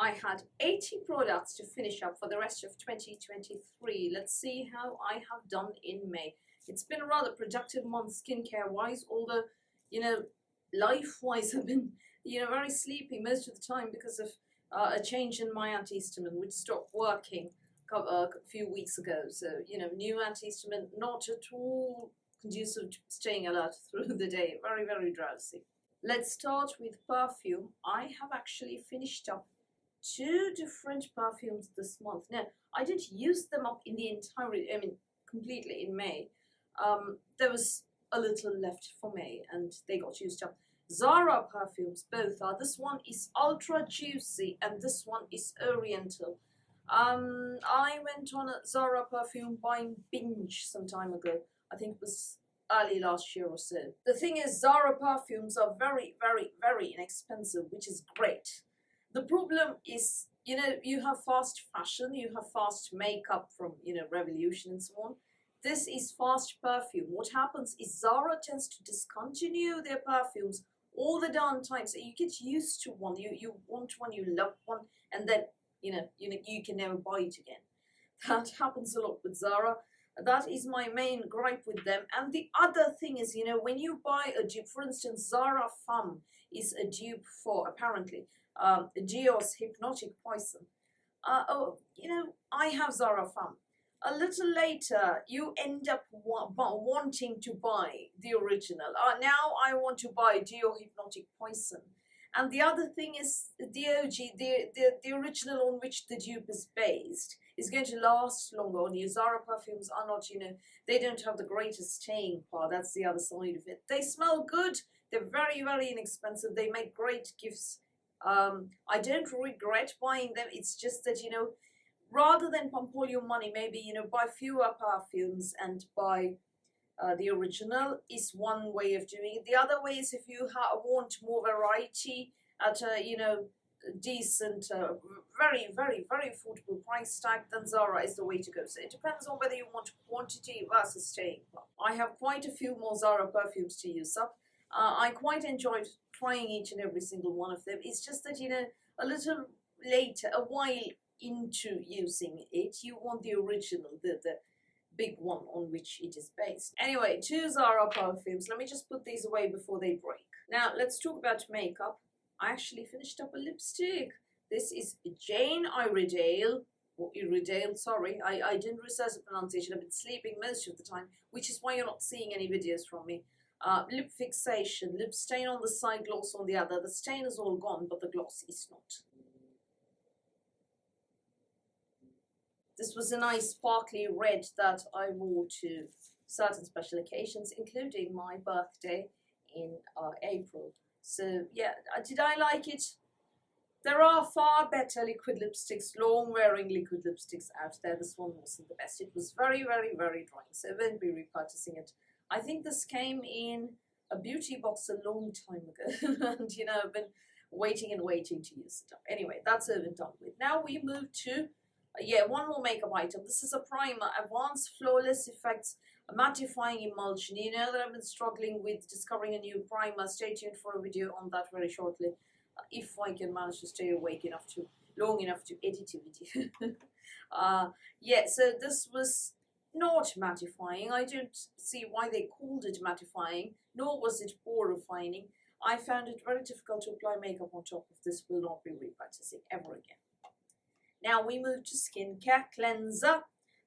I had 80 products to finish up for the rest of 2023. Let's see how I have done in May. It's been a rather productive month skincare-wise, although, life-wise I've been, very sleepy most of the time because of a change in my antihistamine, which stopped working a few weeks ago. So, new antihistamine, not at all conducive to staying alert through the day. Very, very drowsy. Let's start with perfume. I have actually finished up 2 different perfumes this month. Now, I didn't use them up in the entirety, completely in May. There was a little left for May and they got used up. Zara perfumes, both are. This one is Ultra Juicy and this one is Oriental. I went on a Zara perfume buying binge some time ago. I think it was early last year or so. The thing is, Zara perfumes are very, very, very inexpensive, which is great. The problem is, you have fast fashion, you have fast makeup from, Revolution and so on. This is fast perfume. What happens is Zara tends to discontinue their perfumes all the darn time. So you get used to one, you want one, you love one, and then, you can never buy it again. That happens a lot with Zara. That is my main gripe with them. And the other thing is, when you buy a dupe, for instance, Zara Femme is a dupe for, apparently, Dior's Hypnotic Poison. I have Zara Femme. A little later, you end up wanting to buy the original. Now I want to buy Dior Hypnotic Poison. And the other thing is the OG, the original on which the dupe is based, is going to last longer on you. Zara perfumes are not, they don't have the greatest staying power. That's the other side of it. They smell good. They're very, very inexpensive. They make great gifts. I don't regret buying them. It's just that, rather than pump all your money, maybe, buy fewer perfumes and buy the original is one way of doing it. The other way is if you want more variety at a, decent, very, very, very affordable price tag, then Zara is the way to go. So it depends on whether you want quantity versus staying power. I have quite a few more Zara perfumes to use up. I quite enjoyed trying each and every single one of them. It's just that, a little later, a while into using it, you want the original, the big one on which it is based. Anyway, 2 Zara perfumes. Let me just put these away before they break. Now, let's talk about makeup. I actually finished up a lipstick. This is Jane Iredale, or Iredale, sorry. I didn't research the pronunciation. I've been sleeping most of the time, which is why you're not seeing any videos from me. Lip fixation, lip stain on the side, gloss on the other. The stain is all gone, but the gloss is not. This was a nice sparkly red that I wore to certain special occasions, including my birthday in April. So yeah, did I like it? There are far better liquid lipsticks, long-wearing liquid lipsticks out there. This one wasn't the best. It was very, very, very drying, so I won't be repurchasing it. I think this came in a beauty box a long time ago, and I've been waiting and waiting to use it up. Anyway, that's over and done with. Now we move to one more makeup item. This is a primer, Advanced Flawless Effects Mattifying Emulsion. You know that I've been struggling with discovering a new primer. Stay tuned for a video on that very shortly, if I can manage to stay awake long enough to edit a video. So this was not mattifying. I don't see why they called it mattifying, nor was it pore refining. I found it very difficult to apply makeup on top of this. Will not be repurchasing ever again. Now we move to skincare cleanser.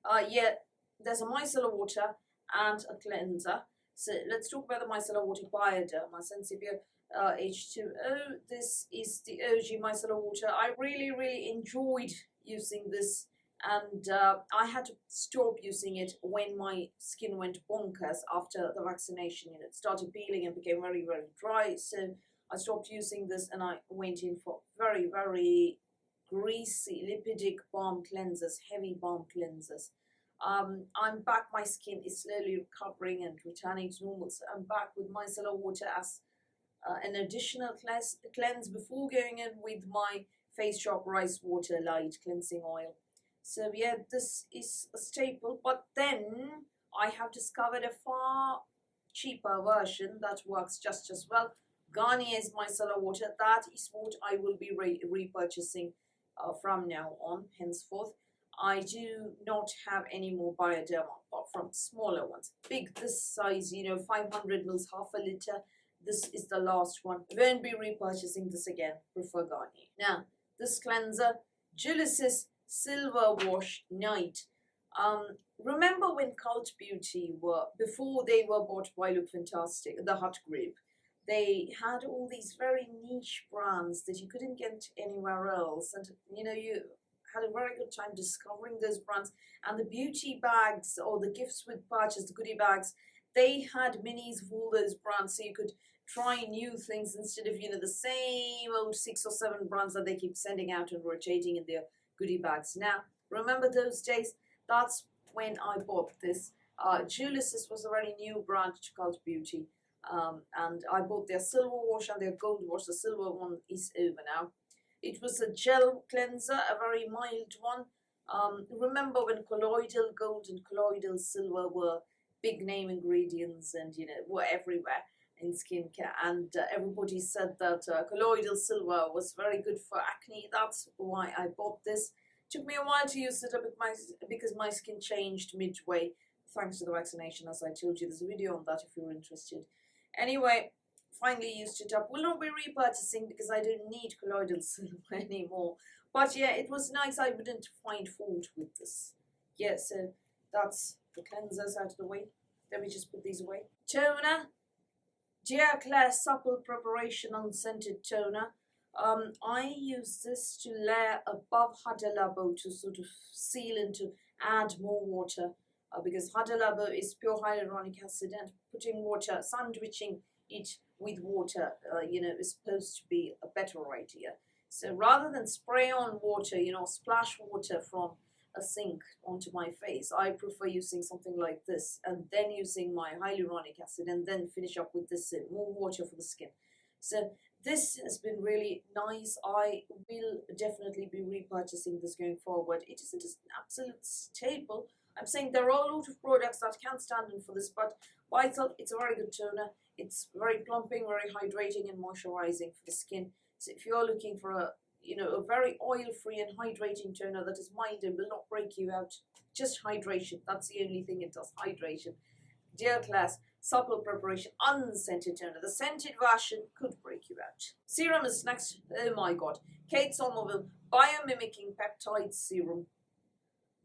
There's a micellar water and a cleanser. So let's talk about the micellar water Bioderma Sensibio H2O. This is the OG micellar water. I really, really enjoyed using this, and I had to stop using it when my skin went bonkers after the vaccination. It started peeling and became very, very dry. So I stopped using this and I went in for very, very greasy, lipidic balm cleansers, heavy balm cleansers. I'm back. My skin is slowly recovering and returning to normal. So I'm back with micellar water as an additional cleanse before going in with my Face Shop Rice Water Light Cleansing Oil. So yeah, this is a staple. But then I have discovered a far cheaper version that works just as well. Garnier's micellar water. That is what I will be repurchasing from now on, henceforth. I do not have any more Bioderma apart from smaller ones. Big, this size, 500 mils, half a liter. This is the last one. Won't be repurchasing this again. Prefer Garnier. Now, this cleanser, Julius's Silver Wash Night. Remember when Cult Beauty were, before they were bought by Look Fantastic, the Hut Group, they had all these very niche brands that you couldn't get anywhere else. And, you had a very good time discovering those brands. And the beauty bags or the gifts with purchase, the goodie bags, they had minis of all those brands, so you could try new things instead of, the same old 6 or 7 brands that they keep sending out and rotating in their goodie bags. Now, remember those days? That's when I bought this. Julius's was a very new brand to Cult Beauty. And I bought their silver wash and their gold wash. The silver one is over now. It was a gel cleanser, a very mild one. Remember when colloidal gold and colloidal silver were big name ingredients and, were everywhere in skincare. And everybody said that colloidal silver was very good for acne. That's why I bought this. Took me a while to use it up because my skin changed midway thanks to the vaccination, as I told you. There's a video on that if you're interested. Anyway, finally used it up. Will not be repurchasing because I don't need colloidal silver anymore. But yeah, it was nice. I wouldn't find fault with this. Yeah, so that's the cleansers out of the way. Let me just put these away. Toner. Claire Supple Preparation Unscented Toner. I use this to layer above Hada Labo to sort of seal and to add more water. Because Hada Labo is pure hyaluronic acid, and putting water, sandwiching it with water, is supposed to be a better idea. So rather than spray on water, splash water from a sink onto my face, I prefer using something like this and then using my hyaluronic acid and then finish up with this more water for the skin. So this has been really nice. I will definitely be repurchasing this going forward. It isn't an absolute staple. I'm saying there are a lot of products that can stand in for this, but by itself, it's a very good toner. It's very plumping, very hydrating and moisturizing for the skin. So if you're looking for a very oil-free and hydrating toner that is mild and will not break you out, just hydration. That's the only thing it does, hydration. Dear Class, Supple Preparation Unscented Toner. The scented version could break you out. Serum is next. Oh my god. Kate Somerville Biomimicking Peptide Serum.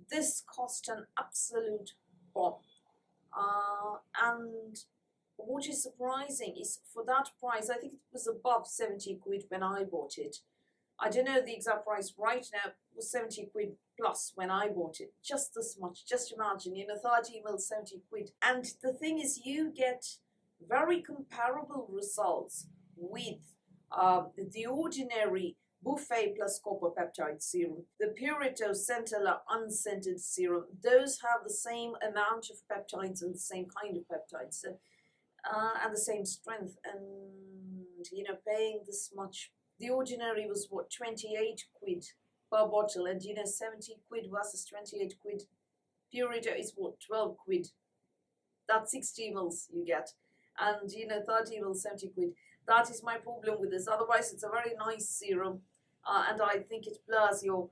This cost an absolute bomb. And what is surprising is for that price, I think it was above 70 quid when I bought it. I don't know the exact price right now. It was 70 quid plus when I bought it. Just this much. Just imagine, 30 ml, 70 quid. And the thing is, you get very comparable results with the ordinary Buffet plus Copper Peptide Serum. The Purito Centella Unscented Serum. Those have the same amount of peptides and the same kind of peptides. So, and the same strength. And, paying this much. The ordinary was, 28 quid per bottle. And, 70 quid versus 28 quid. Purito is, 12 quid. That's 60 mils you get. And, 30 mils, 70 quid. That is my problem with this. Otherwise, it's a very nice serum. And I think it blurs your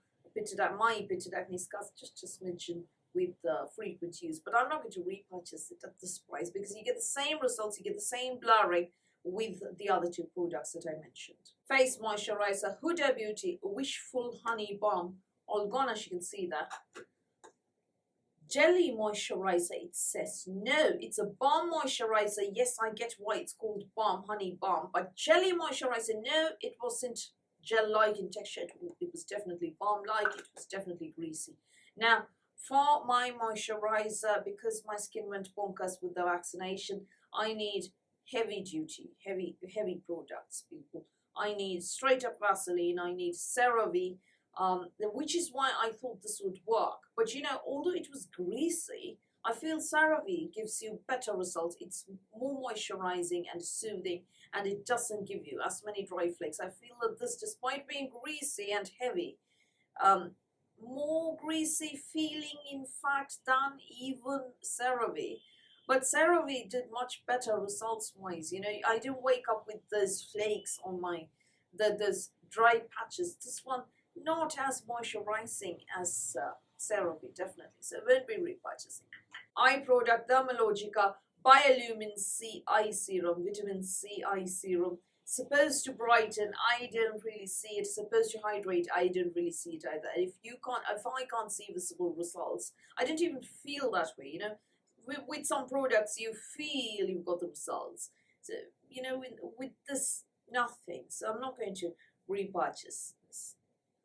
my pitted acne scars just a smidgen with frequent use. But I'm not going to repurchase it at this price because you get the same results, you get the same blurring with the other 2 products that I mentioned. Face Moisturizer, Huda Beauty Wishful Honey Balm. All gone, as you can see there. Jelly moisturizer, it says. No, it's a balm moisturizer. Yes, I get why it's called balm, honey balm. But jelly moisturizer, no, it wasn't gel-like in texture. It was definitely balm-like. It was definitely greasy. Now, for my moisturizer, because my skin went bonkers with the vaccination, I need heavy products, people. I need straight up Vaseline. I need CeraVe. Which is why I thought this would work. But although it was greasy, I feel CeraVe gives you better results. It's more moisturizing and soothing, and it doesn't give you as many dry flakes. I feel that this, despite being greasy and heavy, more greasy feeling in fact than even CeraVe. But CeraVe did much better results-wise. I didn't wake up with those flakes on those dry patches. This one not as moisturizing as CeraVe, definitely. So won't be repurchasing. Eye product Dermalogica Biolumin C Eye Serum, Vitamin C Eye Serum. Supposed to brighten, I don't really see it. Supposed to hydrate, I don't really see it either. If I can't see visible results, I don't even feel that way. You know, with some products, you feel you've got the results. So you know, with this, nothing. So I'm not going to repurchase this.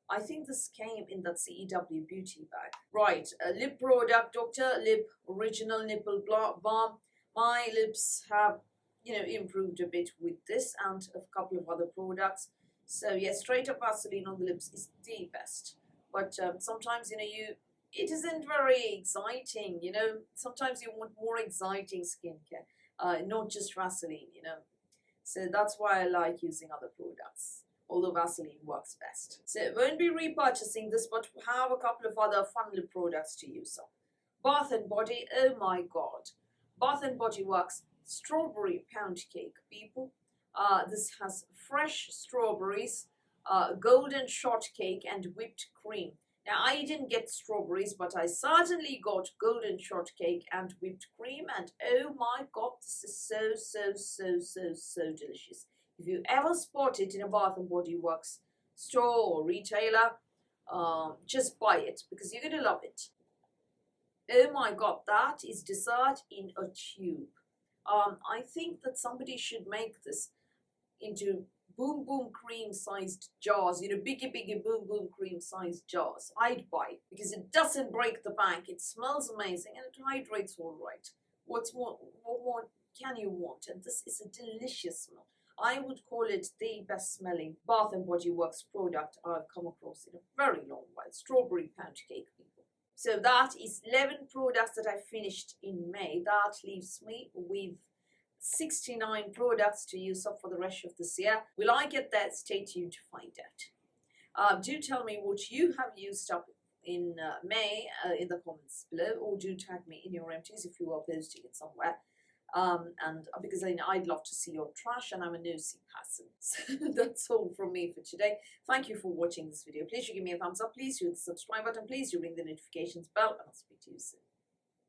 I think this came in that CEW beauty bag. Right, a lip product, Dr. Lip Original Nipple Balm. My lips have, you know, improved a bit with this and a couple of other products. So yeah, straight up Vaseline on the lips is the best. But sometimes, you know, it isn't very exciting, you know. Sometimes you want more exciting skincare, not just Vaseline, you know. So that's why I like using other products, although Vaseline works best. So won't be repurchasing this, but have a couple of other fun lip products to use. So Bath and Body, oh my god. Bath and Body Works Strawberry Pound Cake, people. This has fresh strawberries, golden shortcake, and whipped cream. Now, I didn't get strawberries, but I certainly got golden shortcake and whipped cream, and oh my god, this is so delicious. If you ever spot it in a Bath and Body Works store or retailer, just buy it because you're going to love it. Oh my god, that is dessert in a tube. I think that somebody should make this into boom boom cream sized jars, you know, biggie boom boom cream sized jars. I'd buy it because it doesn't break the bank, it smells amazing, and it hydrates all right. What more can you want? And this is a delicious smell. I would call it the best smelling Bath and Body Works product I've come across in a very long while. Strawberry pound cake, people. So that is 11 products that I finished in May. That leaves me with 69 products to use up for the rest of this year. Will I get that? Stay tuned to find out. Do tell me what you have used up in May in the comments below, or do tag me in your empties if you are posting it somewhere. And because I'd love to see your trash, and I'm a nosy person. So that's all from me for today. Thank you for watching this video. Please do give me a thumbs up. Please hit the subscribe button. Please do ring the notifications bell, and I'll speak to you soon.